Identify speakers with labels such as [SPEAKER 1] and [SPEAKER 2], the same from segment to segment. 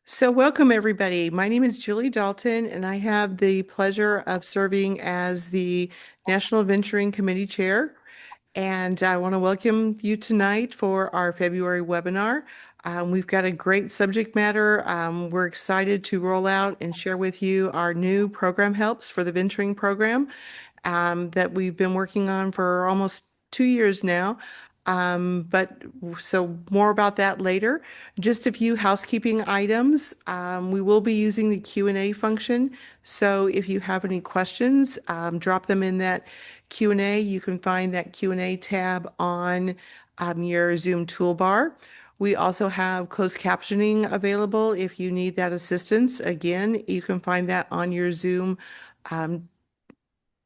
[SPEAKER 1] So, welcome everybody. My name is Julie Dalton, and I have the pleasure of serving as the National Venturing Committee Chair. And I want to welcome you tonight for our February webinar. We've got a great subject matter. We're excited to roll out and share with you our new program helps for the venturing program that we've been working on for almost 2 years now. But so more about that later. Just a few housekeeping items. We will be using the Q&A function. So if you have any questions, drop them in that Q&A. You can find that Q&A tab on your Zoom toolbar. We also have closed captioning available if you need that assistance. Again, you can find that on your Zoom um,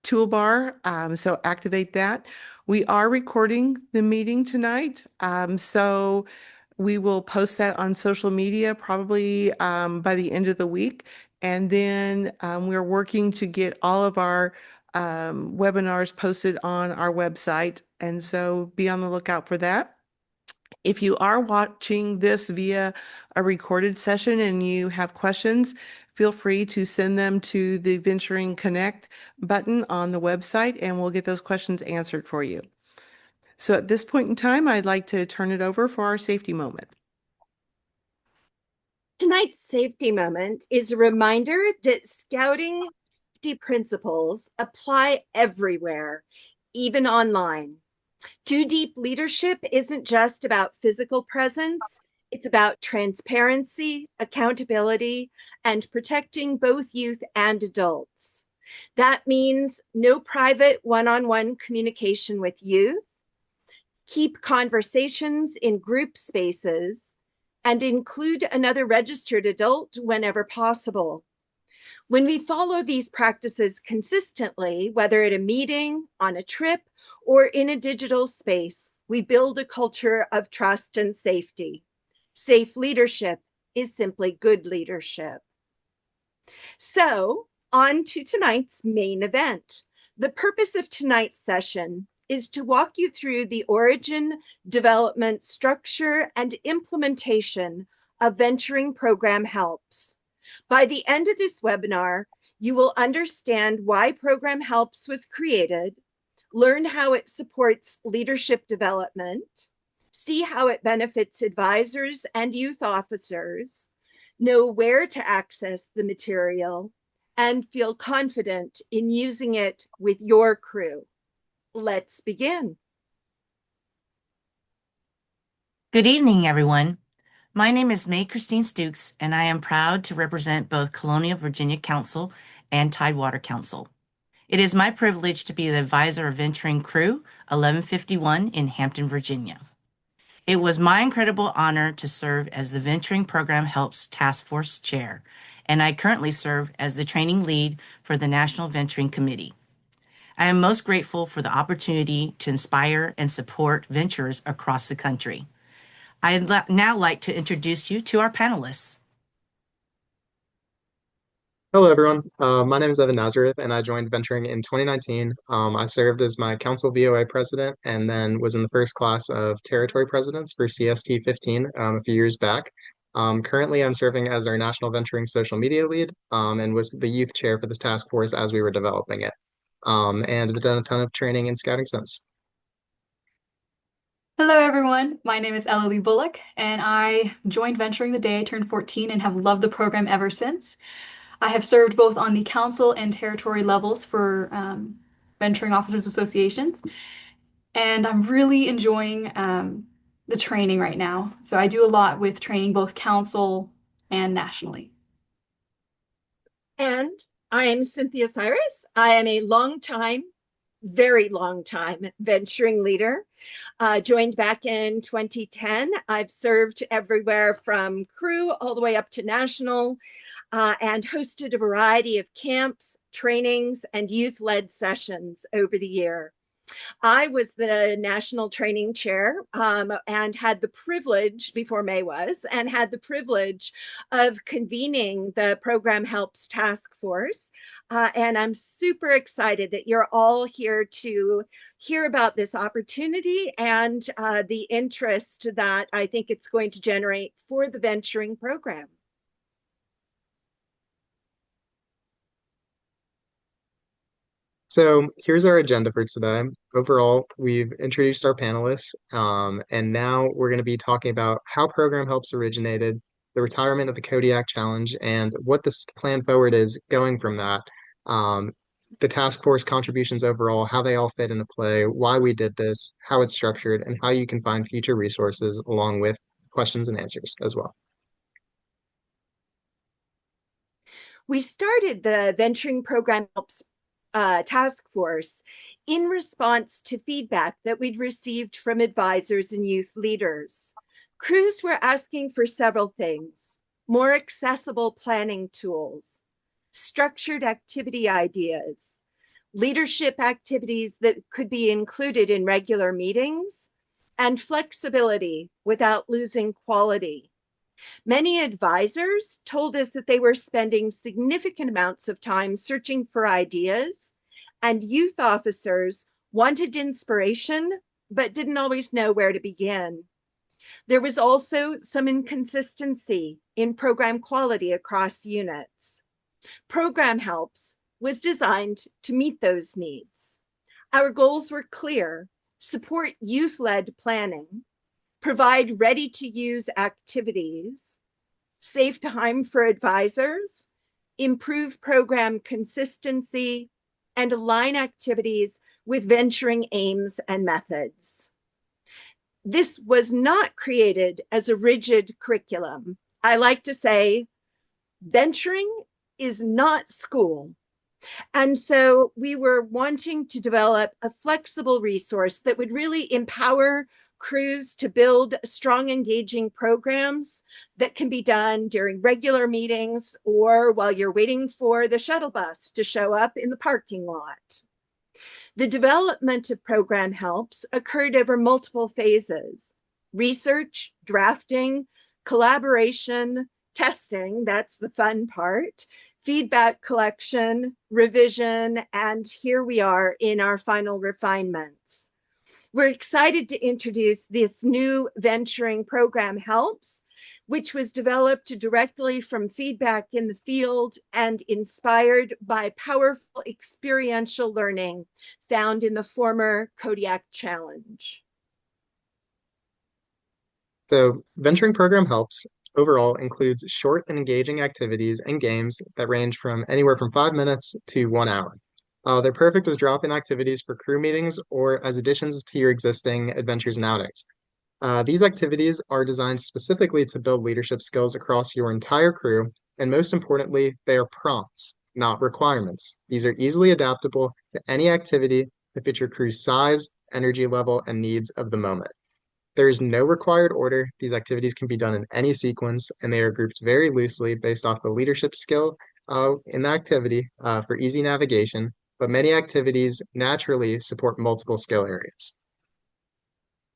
[SPEAKER 1] toolbar, so activate that. We are recording the meeting tonight, so we will post that on social media probably by the end of the week. And then we're working to get all of our webinars posted on our website. And so be on the lookout for that. If you are watching this via a recorded session and you have questions, feel free to send them to the Venturing Connect button on the website and we'll get those questions answered for you. So at this point in time, I'd like to turn it over for our safety moment.
[SPEAKER 2] Tonight's safety moment is a reminder that scouting safety principles apply everywhere, even online. Too deep leadership isn't just about physical presence, it's about transparency, accountability, and protecting both youth and adults. That means no private one-on-one communication with youth, keep conversations in group spaces, and include another registered adult whenever possible. When we follow these practices consistently, whether at a meeting, on a trip, or in a digital space, we build a culture of trust and safety. Safe leadership is simply good leadership. So, on to tonight's main event. The purpose of tonight's session is to walk you through the origin, development, structure, and implementation of venturing program helps. By the end of this webinar, you will understand why Program Helps was created, learn how it supports leadership development, see how it benefits advisors and youth officers, know where to access the material, and feel confident in using it with your crew. Let's begin.
[SPEAKER 3] Good evening, everyone. My name is Mei Stukes, and I am proud to represent both Colonial Virginia Council and Tidewater Council. It is my privilege to be the advisor of Venturing Crew 1151 in Hampton, Virginia. It was my incredible honor to serve as the Venturing Program Helps Task Force Chair, and I currently serve as the training lead for the National Venturing Committee. I am most grateful for the opportunity to inspire and support venturers across the country. I'd now like to introduce you to our panelists.
[SPEAKER 4] Hello, everyone. My name is Evan Nazareth, and I joined Venturing in 2019. I served as my council VOA president and then was in the first class of territory presidents for CST 15 a few years back. Currently, I'm serving as our national venturing social media lead and was the youth chair for this task force as we were developing it. And have done a ton of training and scouting since.
[SPEAKER 5] Hello, everyone. My name is Ellie Bullock, and I joined Venturing the day I turned 14 and have loved the program ever since. I have served both on the council and territory levels for Venturing Officers Associations, and I'm really enjoying the training right now. So I do a lot with training both council and nationally.
[SPEAKER 2] And I am Cynthia Cyrus. I am a very long time venturing leader. Joined back in 2010. I've served everywhere from crew all the way up to national and hosted a variety of camps, trainings, and youth-led sessions over the year. I was the national training chair and had the privilege, before May was, and had the privilege of convening the Program Helps Task Force. And I'm super excited that you're all here to hear about this opportunity and the interest that I think it's going to generate for the venturing program.
[SPEAKER 4] So here's our agenda for today. Overall, we've introduced our panelists, and now we're going to be talking about how program helps originated, the retirement of the Kodiak Challenge, and what this plan forward is going from that. Um, the task force contributions overall, how they all fit into play, why we did this, how it's structured, and how you can find future resources along with questions and answers as well.
[SPEAKER 2] We started the Venturing Program Helps task force in response to feedback that we'd received from advisors and youth leaders. Crews were asking for several things: more accessible planning tools, structured activity ideas, leadership activities that could be included in regular meetings, and flexibility without losing quality. Many advisors told us that they were spending significant amounts of time searching for ideas, and youth officers wanted inspiration but didn't always know where to begin. There was also some inconsistency in program quality across units. Program Helps was designed to meet those needs. Our goals were clear: support youth led planning, provide ready to use activities, save time for advisors, improve program consistency, and align activities with venturing aims and methods. This was not created as a rigid curriculum. I like to say, venturing is not school. And so we were wanting to develop a flexible resource that would really empower crews to build strong, engaging programs that can be done during regular meetings or while you're waiting for the shuttle bus to show up in the parking lot. The development of Program Helps occurred over multiple phases: research, drafting, collaboration, testing, that's the fun part, feedback collection, revision, and here we are in our final refinements. We're excited to introduce this new venturing Program Helps, which was developed directly from feedback in the field and inspired by powerful experiential learning found in the former Kodiak Challenge.
[SPEAKER 4] So, venturing program helps overall includes short and engaging activities and games that range from anywhere from 5 minutes to 1 hour. They're perfect as drop-in activities for crew meetings or as additions to your existing adventures and outings. These activities are designed specifically to build leadership skills across your entire crew, and most importantly, they are prompts, not requirements. These are easily adaptable to any activity that fits your crew's size, energy level, and needs of the moment. There is no required order. These activities can be done in any sequence, and they are grouped very loosely based off the leadership skill in the activity for easy navigation, but many activities naturally support multiple skill areas.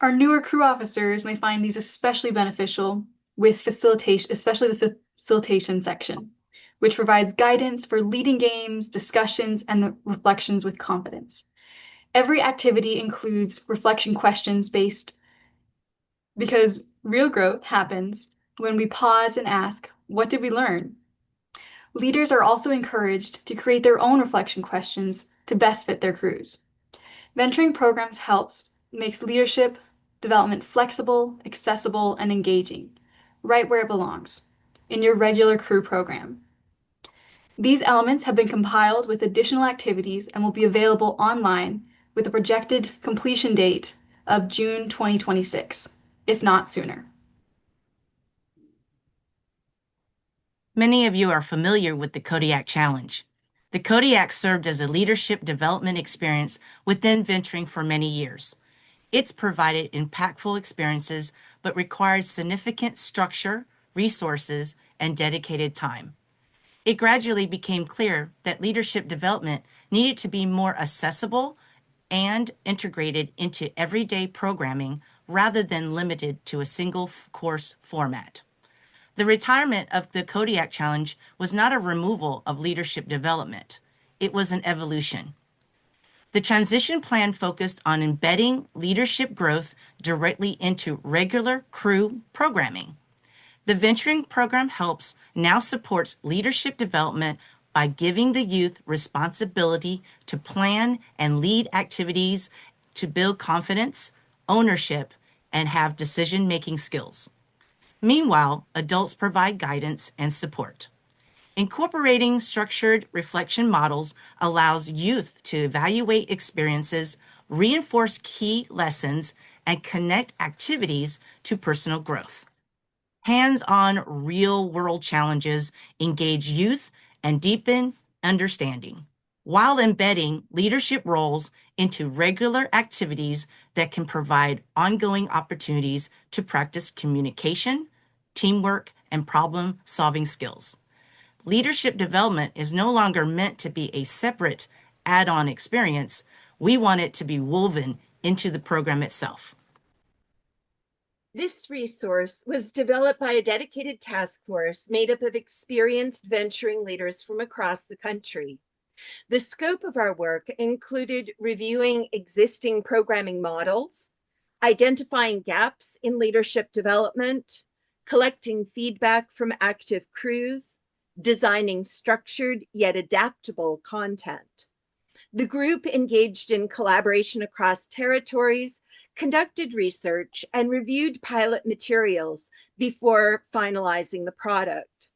[SPEAKER 5] Our newer crew officers may find these especially beneficial with facilitation, especially the facilitation section, which provides guidance for leading games, discussions, and the reflections with confidence. Every activity includes reflection questions based because real growth happens when we pause and ask, what did we learn? Leaders are also encouraged to create their own reflection questions to best fit their crews. Venturing programs makes leadership development flexible, accessible, and engaging, right where it belongs, in your regular crew program. These elements have been compiled with additional activities and will be available online with a projected completion date of June 2026, if not sooner.
[SPEAKER 3] Many of you are familiar with the Kodiak Challenge. The Kodiak served as a leadership development experience within venturing for many years. It's provided impactful experiences, but requires significant structure, resources, and dedicated time. It gradually became clear that leadership development needed to be more accessible and integrated into everyday programming rather than limited to a single course format. The retirement of the Kodiak Challenge was not a removal of leadership development. It was an evolution. The transition plan focused on embedding leadership growth directly into regular crew programming. The Venturing Program Helps now supports leadership development by giving the youth responsibility to plan and lead activities to build confidence, ownership, and have decision-making skills. Meanwhile, adults provide guidance and support. Incorporating structured reflection models allows youth to evaluate experiences, reinforce key lessons, and connect activities to personal growth. Hands-on real-world challenges engage youth and deepen understanding, while embedding leadership roles into regular activities that can provide ongoing opportunities to practice communication, teamwork, and problem-solving skills. Leadership development is no longer meant to be a separate add-on experience. We want it to be woven into the program itself.
[SPEAKER 2] This resource was developed by a dedicated task force made up of experienced venturing leaders from across the country. The scope of our work included reviewing existing programming models, identifying gaps in leadership development, collecting feedback from active crews, designing structured yet adaptable content. The group engaged in collaboration across territories, conducted research, and reviewed pilot materials before finalizing the product.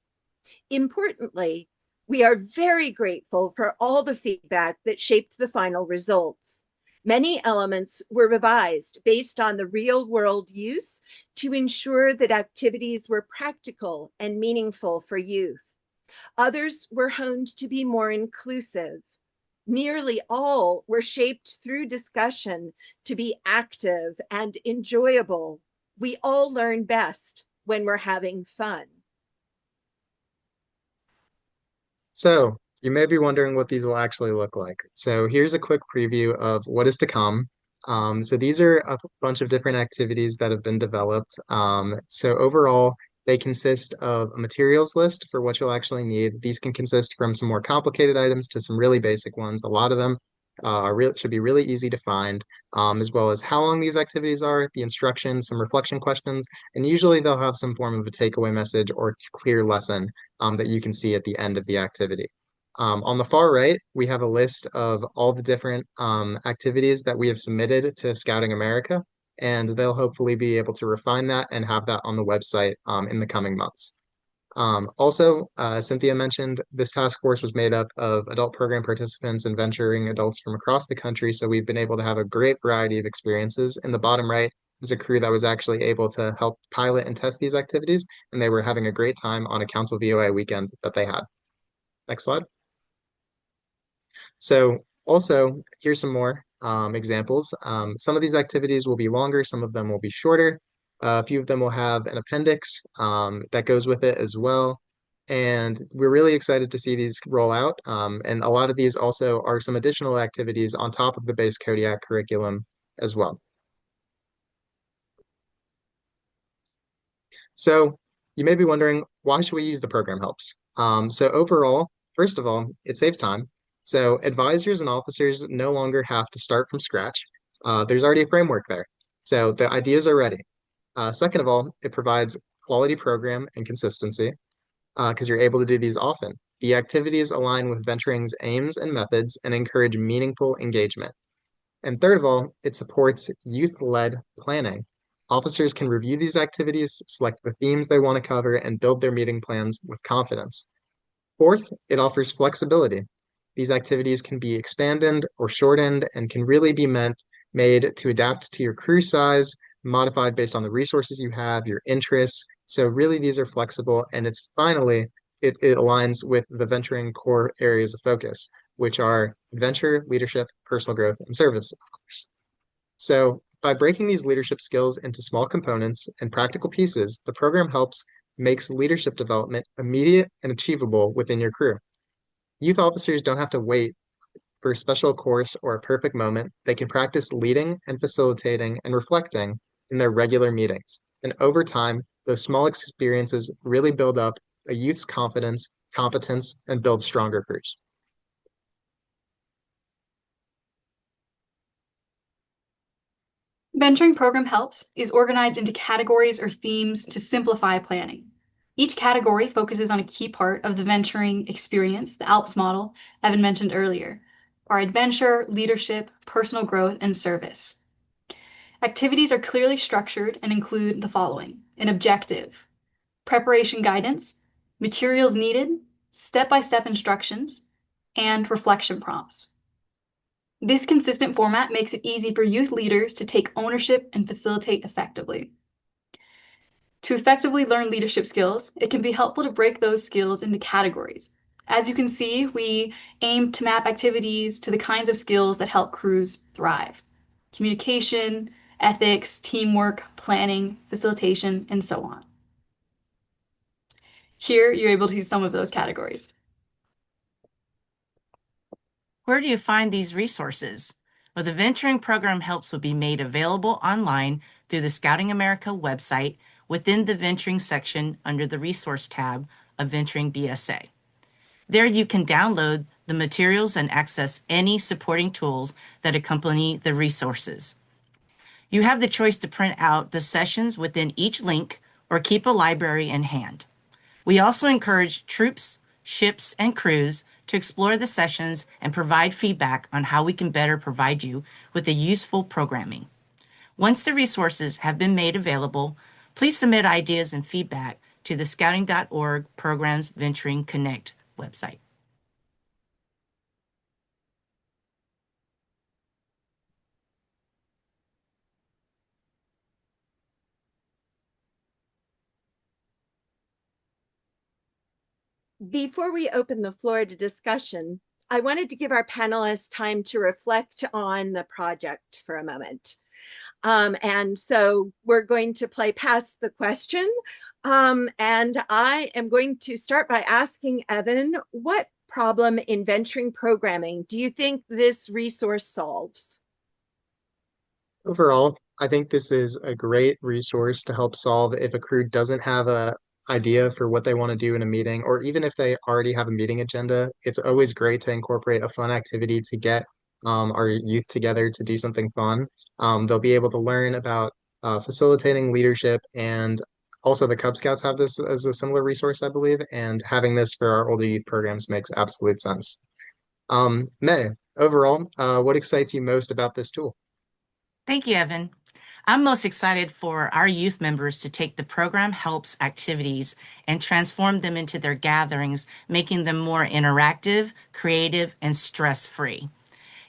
[SPEAKER 2] Importantly, we are very grateful for all the feedback that shaped the final results. Many elements were revised based on the real-world use to ensure that activities were practical and meaningful for youth. Others were honed to be more inclusive. Nearly all were shaped through discussion to be active and enjoyable. We all learn best when we're having fun.
[SPEAKER 4] So you may be wondering what these will actually look like. So here's a quick preview of what is to come. So these are a bunch of different activities that have been developed. So overall, they consist of a materials list for what you'll actually need. These can consist from some more complicated items to some really basic ones. A lot of them should be really easy to find, as well as how long these activities are, the instructions, some reflection questions, and usually they'll have some form of a takeaway message or clear lesson that you can see at the end of the activity. On the far right, we have a list of all the different activities that we have submitted to Scouting America, and they'll hopefully be able to refine that and have that on the website in the coming months. Also, Cynthia mentioned this task force was made up of adult program participants and venturing adults from across the country, so we've been able to have a great variety of experiences. In the bottom right is a crew that was actually able to help pilot and test these activities, and they were having a great time on a council VOA weekend that they had. Next slide. So also, here's some more examples. Some of these activities will be longer, some of them will be shorter. A few of them will have an appendix that goes with it as well. And we're really excited to see these roll out. And a lot of these also are some additional activities on top of the base Kodiak curriculum as well. So you may be wondering, why should we use the program helps? So overall, first of all, it saves time. So advisors and officers no longer have to start from scratch. There's already a framework there. So the ideas are ready. Second of all, it provides quality program and consistency because you're able to do these often. The activities align with venturing's aims and methods and encourage meaningful engagement. And third of all, it supports youth-led planning. Officers can review these activities, select the themes they want to cover, and build their meeting plans with confidence. Fourth, it offers flexibility. These activities can be expanded or shortened and can really be made to adapt to your crew size, modified based on the resources you have, your interests. So really these are flexible, and it aligns with the venturing core areas of focus, which are adventure, leadership, personal growth, and service, of course. So by breaking these leadership skills into small components and practical pieces, the program makes leadership development immediate and achievable within your crew. Youth officers don't have to wait for a special course or a perfect moment. They can practice leading and facilitating and reflecting in their regular meetings. And over time, those small experiences really build up a youth's confidence, competence, and build stronger crews.
[SPEAKER 5] Venturing Program Helps is organized into categories or themes to simplify planning. Each category focuses on a key part of the venturing experience, the ALPS model Evan mentioned earlier, our adventure, leadership, personal growth, and service. Activities are clearly structured and include the following: an objective, preparation guidance, materials needed, step-by-step instructions, and reflection prompts. This consistent format makes it easy for youth leaders to take ownership and facilitate effectively. To effectively learn leadership skills, it can be helpful to break those skills into categories. As you can see, we aim to map activities to the kinds of skills that help crews thrive: communication, ethics, teamwork, planning, facilitation, and so on. Here, you're able to see some of those categories.
[SPEAKER 3] Where do you find these resources? Well, the Venturing Program Helps will be made available online through the Scouting America website within the Venturing section under the Resource tab of Venturing BSA. There you can download the materials and access any supporting tools that accompany the resources. You have the choice to print out the sessions within each link or keep a library in hand. We also encourage troops, ships, and crews to explore the sessions and provide feedback on how we can better provide you with the useful programming. Once the resources have been made available, please submit ideas and feedback to the scouting.org Programs Venturing Connect website.
[SPEAKER 2] Before we open the floor to discussion, I wanted to give our panelists time to reflect on the project for a moment. And so we're going to play Pass the Question. And I am going to start by asking Evan, what problem in venturing programming do you think this resource solves?
[SPEAKER 4] Overall, I think this is a great resource to help solve if a crew doesn't have a idea for what they want to do in a meeting, or even if they already have a meeting agenda. It's always great to incorporate a fun activity to get our youth together to do something fun. They'll be able to learn about facilitating leadership, and also the Cub Scouts have this as a similar resource, I believe, and having this for our older youth programs makes absolute sense. May, overall, what excites you most about this tool?
[SPEAKER 3] Thank you, Evan. I'm most excited for our youth members to take the program helps activities and transform them into their gatherings, making them more interactive, creative, and stress-free.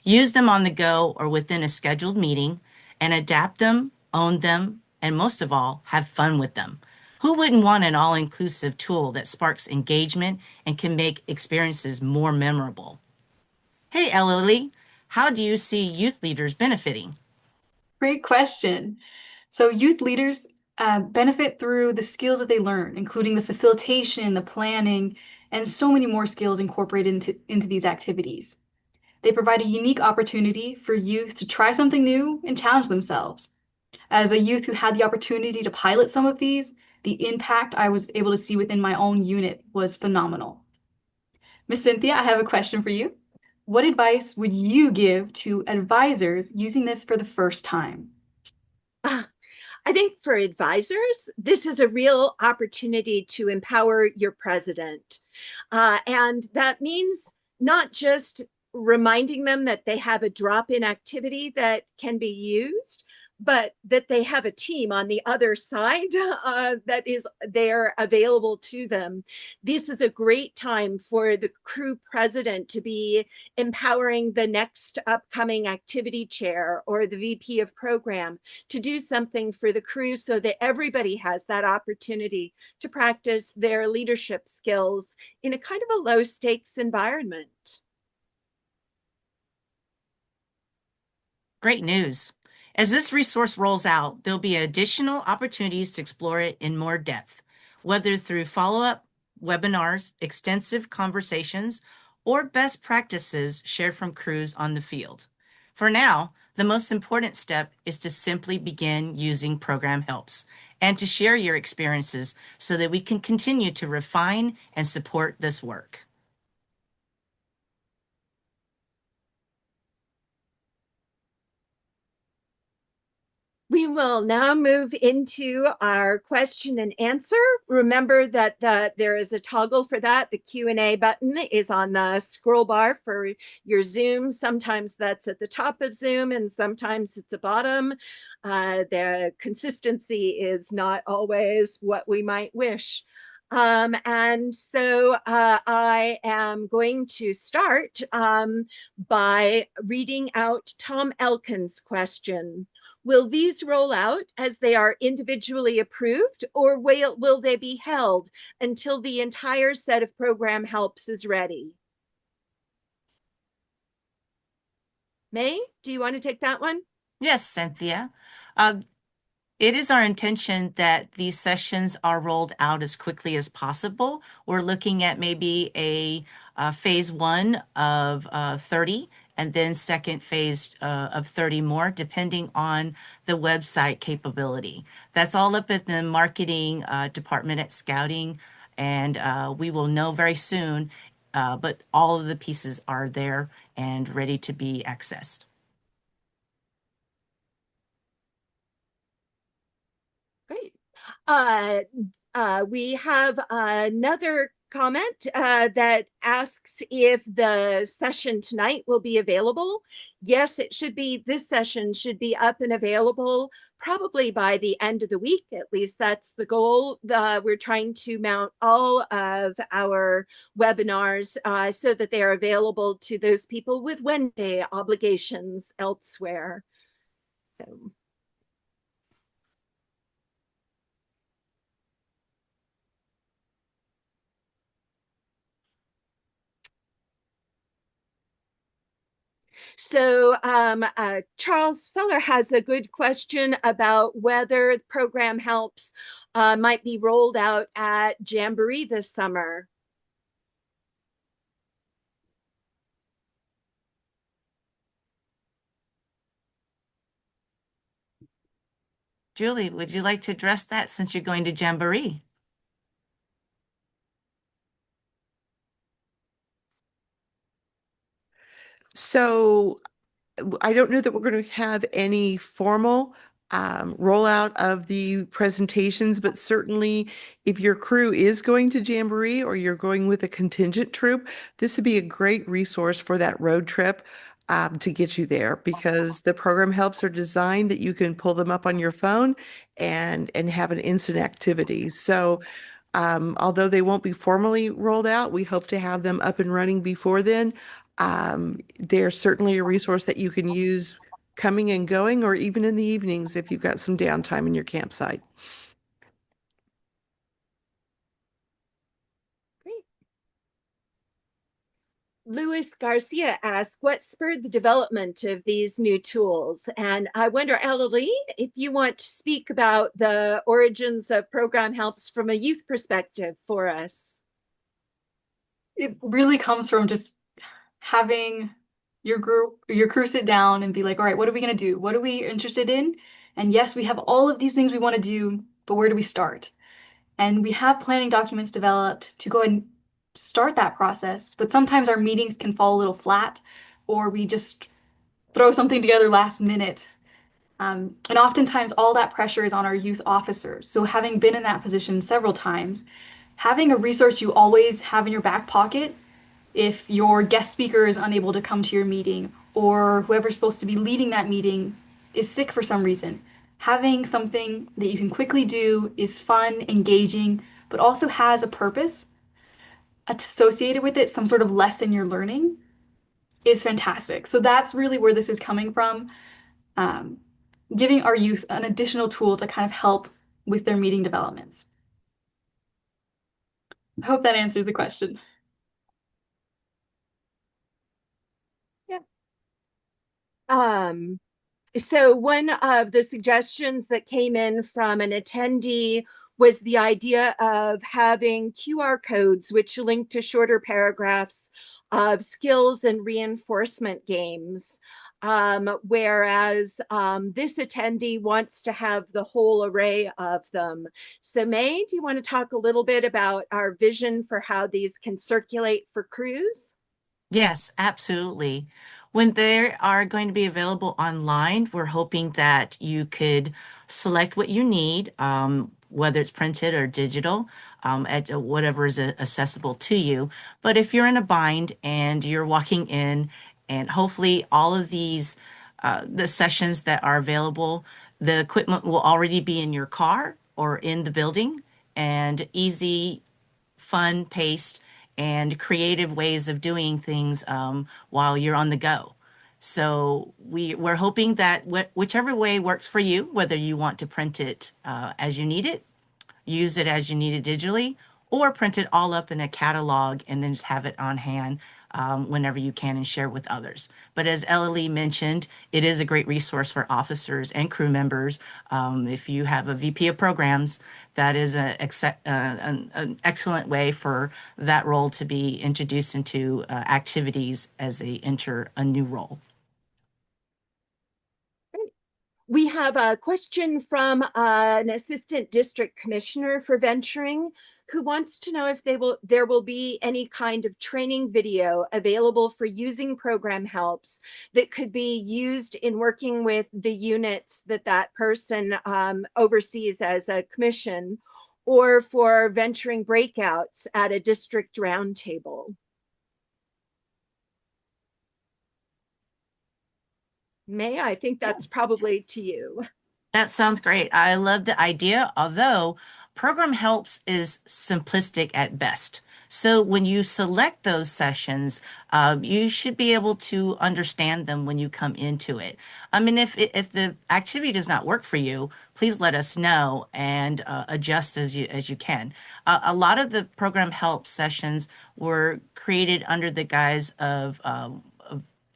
[SPEAKER 3] Use them on the go or within a scheduled meeting and adapt them, own them, and most of all, have fun with them. Who wouldn't want an all-inclusive tool that sparks engagement and can make experiences more memorable? Hey, Ellie, how do you see youth leaders benefiting?
[SPEAKER 5] Great question. So youth leaders benefit through the skills that they learn, including the facilitation, the planning, and so many more skills incorporated into these activities. They provide a unique opportunity for youth to try something new and challenge themselves. As a youth who had the opportunity to pilot some of these, the impact I was able to see within my own unit was phenomenal. Miss Cynthia, I have a question for you. What advice would you give to advisors using this for the first time?
[SPEAKER 2] I think for advisors, this is a real opportunity to empower your president. And that means not just reminding them that they have a drop in activity that can be used, but that they have a team on the other side that is there available to them. This is a great time for the crew president to be empowering the next upcoming activity chair or the VP of program to do something for the crew so that everybody has that opportunity to practice their leadership skills in a kind of a low stakes environment.
[SPEAKER 3] Great news. As this resource rolls out, there'll be additional opportunities to explore it in more depth, whether through follow-up webinars, extensive conversations, or best practices shared from crews on the field. For now, the most important step is to simply begin using Program Helps and to share your experiences so that we can continue to refine and support this work.
[SPEAKER 2] We will now move into our question and answer. Remember that there is a toggle for that. The Q&A button is on the scroll bar for your Zoom. Sometimes that's at the top of Zoom and sometimes it's at the bottom. The consistency is not always what we might wish. And so I am going to start by reading out Tom Elkin's question. Will these roll out as they are individually approved, or will they be held until the entire set of program helps is ready? May, do you want to take that one?
[SPEAKER 3] Yes, Cynthia. Uh, It is our intention that these sessions are rolled out as quickly as possible. We're looking at maybe a phase one of 30 and then second phase of 30 more, depending on the website capability. That's all up in the marketing department at Scouting, and we will know very soon, but all of the pieces are there and ready to be accessed.
[SPEAKER 2] Great. We have another comment that asks if the session tonight will be available. Yes, it should be. This session should be up and available probably by the end of the week. At least that's the goal. We're trying to mount all of our webinars so that they are available to those people with Wednesday obligations elsewhere. So. So Charles Feller has a good question about whether the program helps might be rolled out at Jamboree this summer.
[SPEAKER 3] Julie, would you like to address that since you're going to Jamboree?
[SPEAKER 1] So I don't know that we're going to have any formal rollout of the presentations, but certainly if your crew is going to Jamboree or you're going with a contingent troop, this would be a great resource for that road trip to get you there because the program helps are designed that you can pull them up on your phone and have an instant activity. So although they won't be formally rolled out, we hope to have them up and running before then. They're certainly a resource that you can use coming and going, or even in the evenings if you've got some downtime in your campsite.
[SPEAKER 2] Great. Luis Garcia asked, what spurred the development of these new tools? And I wonder, Ellie, if you want to speak about the origins of program helps from a youth perspective for us.
[SPEAKER 5] It really comes from just having your crew sit down and be like, all right, what are we going to do? What are we interested in? And yes, we have all of these things we want to do, but where do we start? And we have planning documents developed to go and start that process. But sometimes our meetings can fall a little flat, or we just throw something together last minute. And oftentimes, all that pressure is on our youth officers. So, having been in that position several times, having a resource you always have in your back pocket if your guest speaker is unable to come to your meeting or whoever's supposed to be leading that meeting is sick for some reason. Having something that you can quickly do is fun, engaging, but also has a purpose associated with it, some sort of lesson you're learning, is fantastic. So that's really where this is coming from, um, giving our youth an additional tool to kind of help with their meeting developments. I hope that answers the question.
[SPEAKER 2] Yeah. Um, so one of the suggestions that came in from an attendee was the idea of having QR codes which link to shorter paragraphs of skills and reinforcement games. Whereas this attendee wants to have the whole array of them. So May, do you want to talk a little bit about our vision for how these can circulate for crews?
[SPEAKER 3] Yes, absolutely. When they are going to be available online, we're hoping that you could select what you need, whether it's printed or digital, at whatever is accessible to you. But if you're in a bind and you're walking in, and hopefully all of these the sessions that are available, the equipment will already be in your car or in the building, and easy fun paced and creative ways of doing things while you're on the go. So we're hoping that whichever way works for you, whether you want to print it as you need it, use it as you need it digitally, or print it all up in a catalog and then just have it on hand whenever you can and share with others. But as Ellie mentioned, it is a great resource for officers and crew members. If you have a VP of programs, that is an excellent way for that role to be introduced into activities as they enter a new role.
[SPEAKER 2] We have a question from an assistant district commissioner for venturing who wants to know if there will be any kind of training video available for using program helps that could be used in working with the units that person oversees as a commission, or for venturing breakouts at a district roundtable. May, I think that's
[SPEAKER 3] Yes.
[SPEAKER 2] probably to you.
[SPEAKER 3] That sounds great. I love the idea, although program helps is simplistic at best. So when you select those sessions, you should be able to understand them when you come into it. I mean, if the activity does not work for you, please let us know and adjust as you can. A lot of the program help sessions were created under the guise of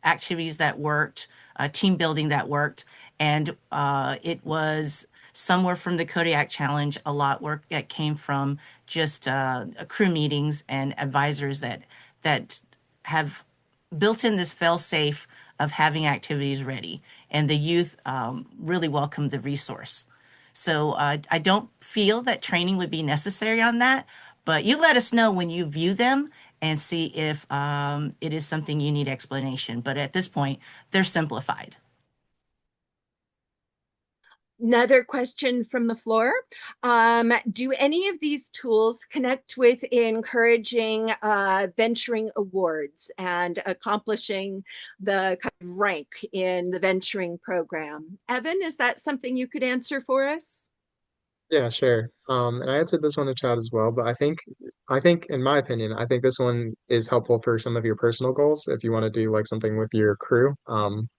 [SPEAKER 3] activities that worked, team building that worked, and it was somewhere from the Kodiak Challenge, a lot work that came from just crew meetings and advisors that have built in this fail safe of having activities ready. And the youth really welcomed the resource. So I don't feel that training would be necessary on that, but you let us know when you view them and see if it is something you need explanation. But at this point, they're simplified.
[SPEAKER 2] Another question from the floor. Do any of these tools connect with encouraging venturing awards and accomplishing the kind of rank in the venturing program? Evan, is that something you could answer for us?
[SPEAKER 4] Yeah, sure. And I answered this one in chat as well, but I think, in my opinion, I think this one is helpful for some of your personal goals. If you want to do like something with your crew,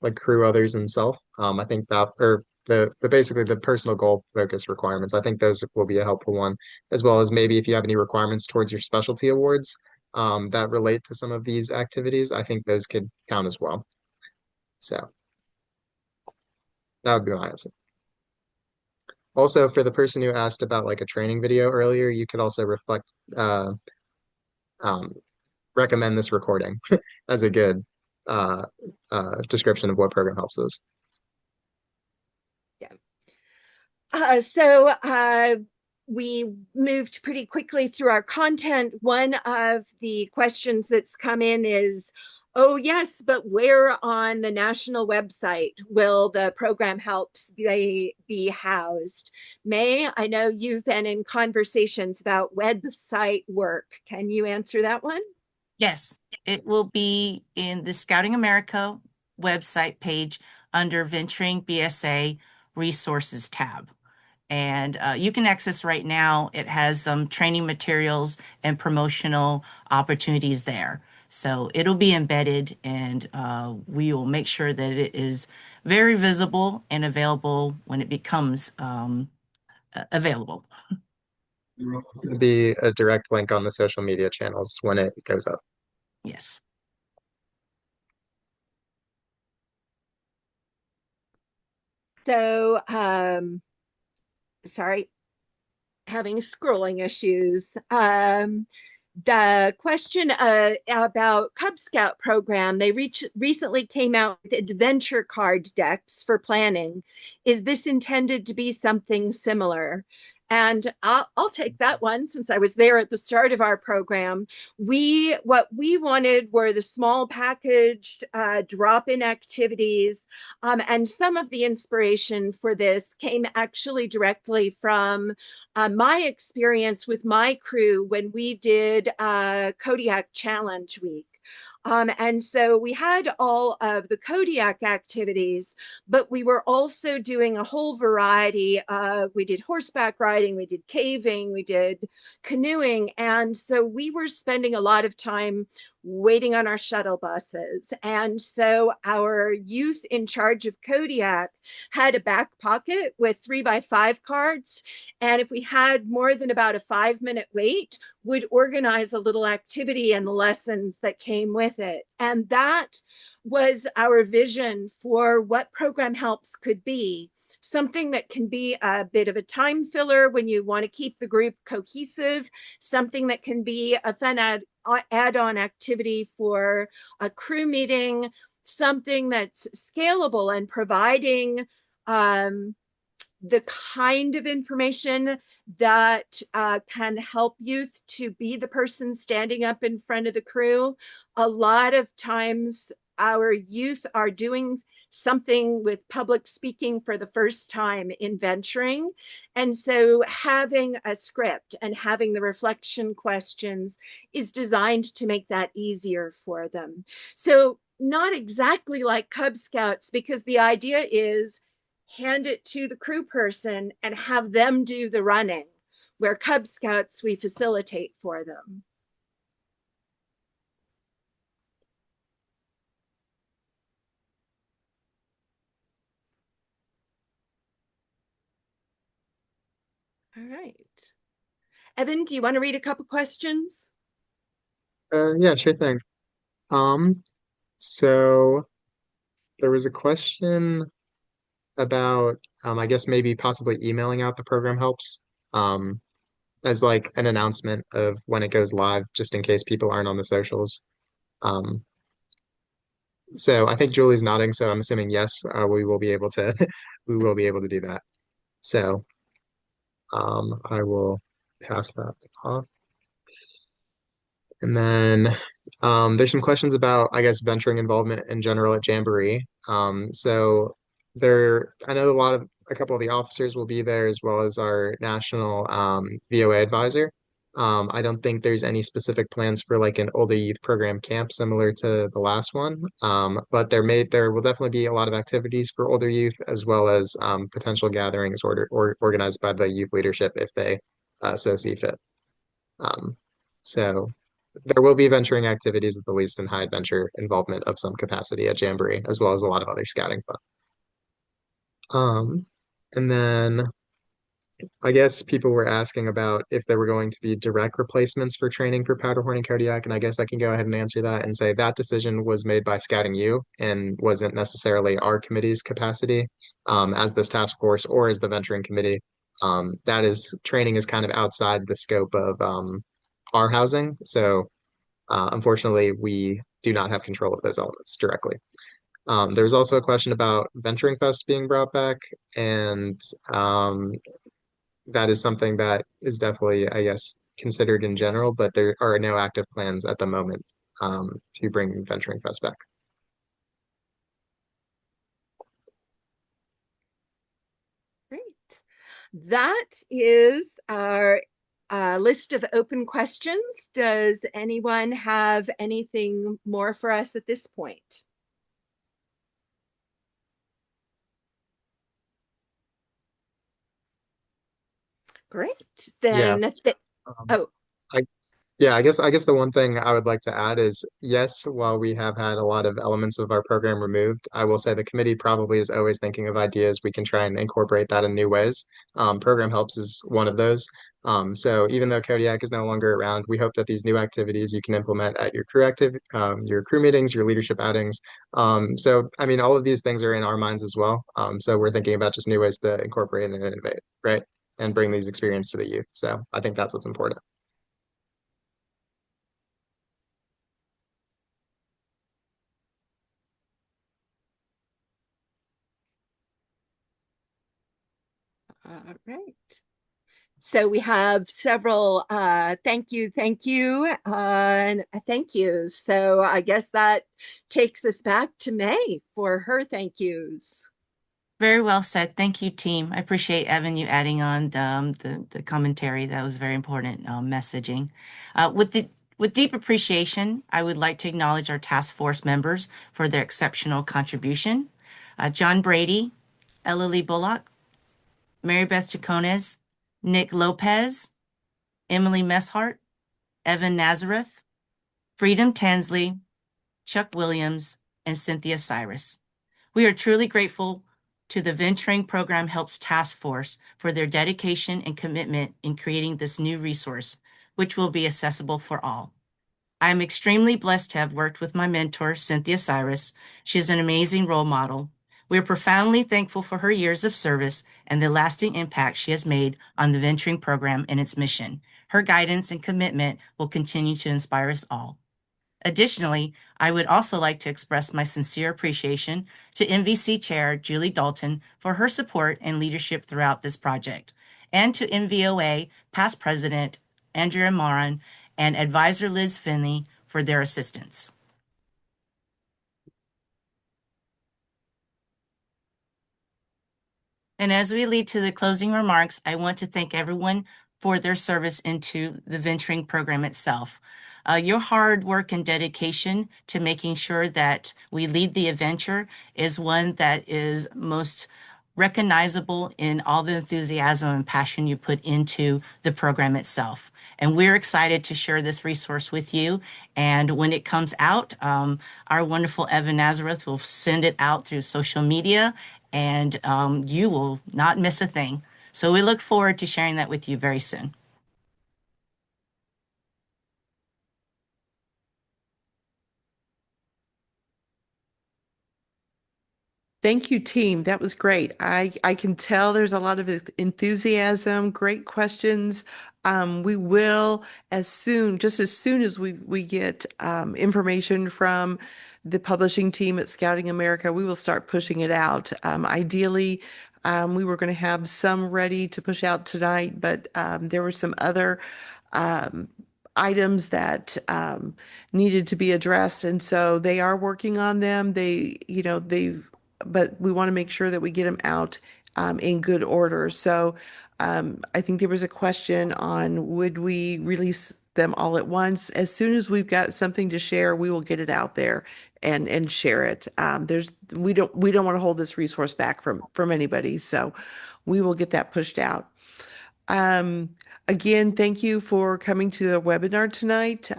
[SPEAKER 4] like crew, others, and self, I think that, or the basically the personal goal focus requirements, I think those will be a helpful one, as well as maybe if you have any requirements towards your specialty awards, that relate to some of these activities, I think those could count as well. So that would be my answer. Also, for the person who asked about like a training video earlier, you could also um, recommend this recording as a good uh, description of what program helps is.
[SPEAKER 2] Yeah. So we moved pretty quickly through our content. One of the questions that's come in is, oh yes, but where on the national website will the program helps be housed? May, I know you've been in conversations about website work. Can you answer that one?
[SPEAKER 3] Yes, it will be in the Scouting America website page under Venturing BSA Resources tab. And you can access right now. It has some training materials and promotional opportunities there. So it'll be embedded, and we will make sure that it is very visible and available when it becomes available.
[SPEAKER 4] It'll be a direct link on the social media channels when it goes up.
[SPEAKER 3] Yes.
[SPEAKER 2] So, sorry, having scrolling issues. The question about Cub Scout program, they recently came out with adventure card decks for planning. Is this intended to be something similar? And I'll take that one since I was there at the start of our program. What we wanted were the small packaged drop-in activities, and some of the inspiration for this came actually directly from my experience with my crew when we did Kodiak Challenge Week. And so we had all of the Kodiak activities, but we were also doing a whole variety. We did horseback riding, we did caving, we did canoeing. And so we were spending a lot of time waiting on our shuttle buses. And so our youth in charge of Kodiak had a back pocket with 3x5 cards. And if we had more than about a 5-minute wait, would organize a little activity and the lessons that came with it. And that was our vision for what program helps could be. Something that can be a bit of a time filler when you want to keep the group cohesive, something that can be a fun add-on activity for a crew meeting, something that's scalable and providing the kind of information that can help youth to be the person standing up in front of the crew. A lot of times our youth are doing something with public speaking for the first time in venturing. And so having a script and having the reflection questions is designed to make that easier for them. So not exactly like Cub Scouts, because the idea is hand it to the crew person and have them do the running, where Cub Scouts we facilitate for them. All right. Evan, do you want to read a couple questions?
[SPEAKER 4] Yeah, sure thing. Um, so there was a question about, I guess maybe possibly emailing out the program helps, um, as like an announcement of when it goes live, just in case people aren't on the socials. Um, so I think Julie's nodding, so I'm assuming yes, we will be able to, we will be able to do that. So, I will pass that off. And then there's some questions about, I guess, venturing involvement in general at Jamboree. So I know a couple of the officers will be there as well as our national VOA advisor. I don't think there's any specific plans for like an older youth program camp similar to the last one. But there will definitely be a lot of activities for older youth as well as potential gatherings organized by the youth leadership if they so see fit. Um, so there will be venturing activities at the least and high adventure involvement of some capacity at Jamboree, as well as a lot of other scouting fun. Um, and then I guess people were asking about if there were going to be direct replacements for training for Powderhorn and Kodiak, and I guess I can go ahead and answer that and say that decision was made by Scouting U and wasn't necessarily our committee's capacity as this task force or as the venturing committee. That is training is kind of outside the scope of our housing, so unfortunately, we do not have control of those elements directly. There's also a question about Venturing Fest being brought back, and that is something that is definitely, I guess, considered in general, but there are no active plans at the moment to bring Venturing Fest back.
[SPEAKER 2] Great. That is our list of open questions. Does anyone have anything more for us at this point? Great.
[SPEAKER 4] Yeah.
[SPEAKER 2] Then,
[SPEAKER 4] Um,
[SPEAKER 2] oh,
[SPEAKER 4] I Yeah, I guess the one thing I would like to add is yes, while we have had a lot of elements of our program removed, I will say the committee probably is always thinking of ideas we can try and incorporate that in new ways. Program Helps is one of those. So even though Kodiak is no longer around, we hope that these new activities you can implement at your crew meetings, your leadership outings. So I mean, all of these things are in our minds as well. So we're thinking about just new ways to incorporate and innovate, right? And bring these experiences to the youth. So I think that's what's important.
[SPEAKER 2] all right. So we have several thank you, and thank yous. So I guess that takes us back to May for her thank yous.
[SPEAKER 3] Very well said. Thank you, team. I appreciate Evan you adding on the commentary. That was very important messaging. With deep appreciation, I would like to acknowledge our task force members for their exceptional contribution. John Brady, Ella Lee Bullock, Mary Beth Chacones, Nick Lopez, Emily Messhart, Evan Nazareth, Freedom Tansley, Chuck Williams, and Cynthia Cyrus. We are truly grateful to the Venturing Program Helps Task Force for their dedication and commitment in creating this new resource, which will be accessible for all. I am extremely blessed to have worked with my mentor, Cynthia Cyrus. She is an amazing role model. We are profoundly thankful for her years of service and the lasting impact she has made on the Venturing Program and its mission. Her guidance and commitment will continue to inspire us all. Additionally, I would also like to express my sincere appreciation to MVC Chair Julie Dalton for her support and leadership throughout this project, and to MVOA Past President Andrea Moran and Advisor Liz Finney for their assistance. And as we lead to the closing remarks, I want to thank everyone for their service into the venturing program itself. Your hard work and dedication to making sure that we lead the adventure is one that is most recognizable in all the enthusiasm and passion you put into the program itself. And we're excited to share this resource with you. And when it comes out, our wonderful Evan Nazareth will send it out through social media, and you will not miss a thing. So we look forward to sharing that with you very soon.
[SPEAKER 1] Thank you, team. That was great. I can tell there's a lot of enthusiasm, great questions. We will, just as soon as we get information from the publishing team at Scouting America, we will start pushing it out. Ideally, we were going to have some ready to push out tonight, but there were some other um, items that needed to be addressed, and so they are working on them. But we want to make sure that we get them out in good order. So I think there was a question on would we release them all at once? As soon as we've got something to share, we will get it out there and share it. We don't want to hold this resource back from anybody, so we will get that pushed out. Um, Again, thank you for coming to the webinar tonight.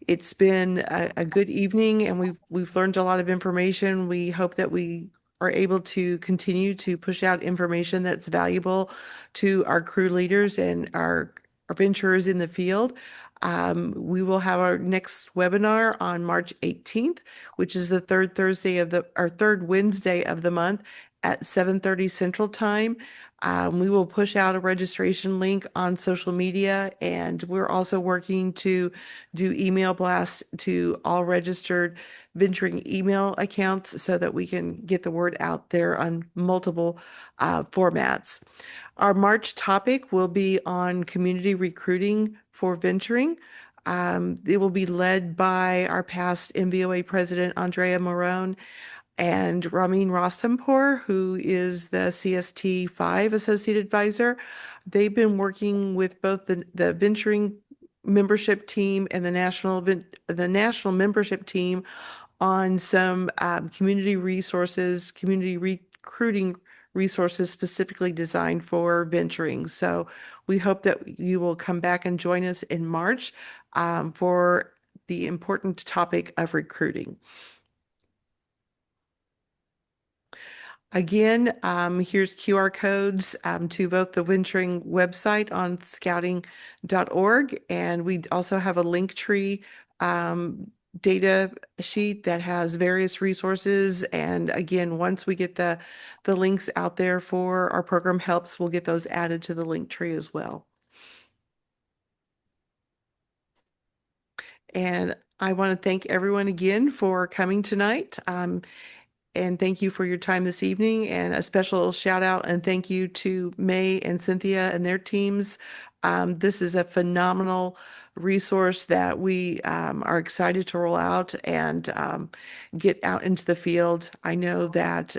[SPEAKER 1] It's been a good evening, and we've learned a lot of information. We hope that we are able to continue to push out information that's valuable to our crew leaders and our venturers in the field. We will have our next webinar on March 18th, which is the third Wednesday of the month at 7:30 Central Time. We will push out a registration link on social media, and we're also working to do email blasts to all registered venturing email accounts so that we can get the word out there on multiple formats. Our March topic will be on community recruiting for venturing. It will be led by our past MVOA president, Andrea Morone, and Ramin Rostampour, who is the CST 5 Associate Advisor. They've been working with both the venturing membership team and the national membership team on some community resources, community recruiting resources specifically designed for venturing. So we hope that you will come back and join us in March for the important topic of recruiting. Again, here's QR codes to both the Venturing website on scouting.org, and we also have a Linktree data sheet that has various resources. And again, once we get the links out there for our program helps, we'll get those added to the Linktree as well. And I want to thank everyone again for coming tonight. And thank you for your time this evening, and a special shout out and thank you to May and Cynthia and their teams. This is a phenomenal resource that we are excited to roll out and get out into the field. I know that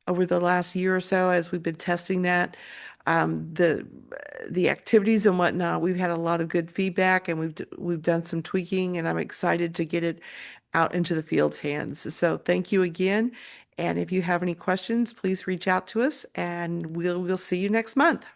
[SPEAKER 1] over the last year or so, as we've been testing that, um, the the activities and whatnot, we've had a lot of good feedback, and we've done some tweaking, and I'm excited to get it out into the field's hands. So thank you again. And if you have any questions, please reach out to us, and we'll see you next month.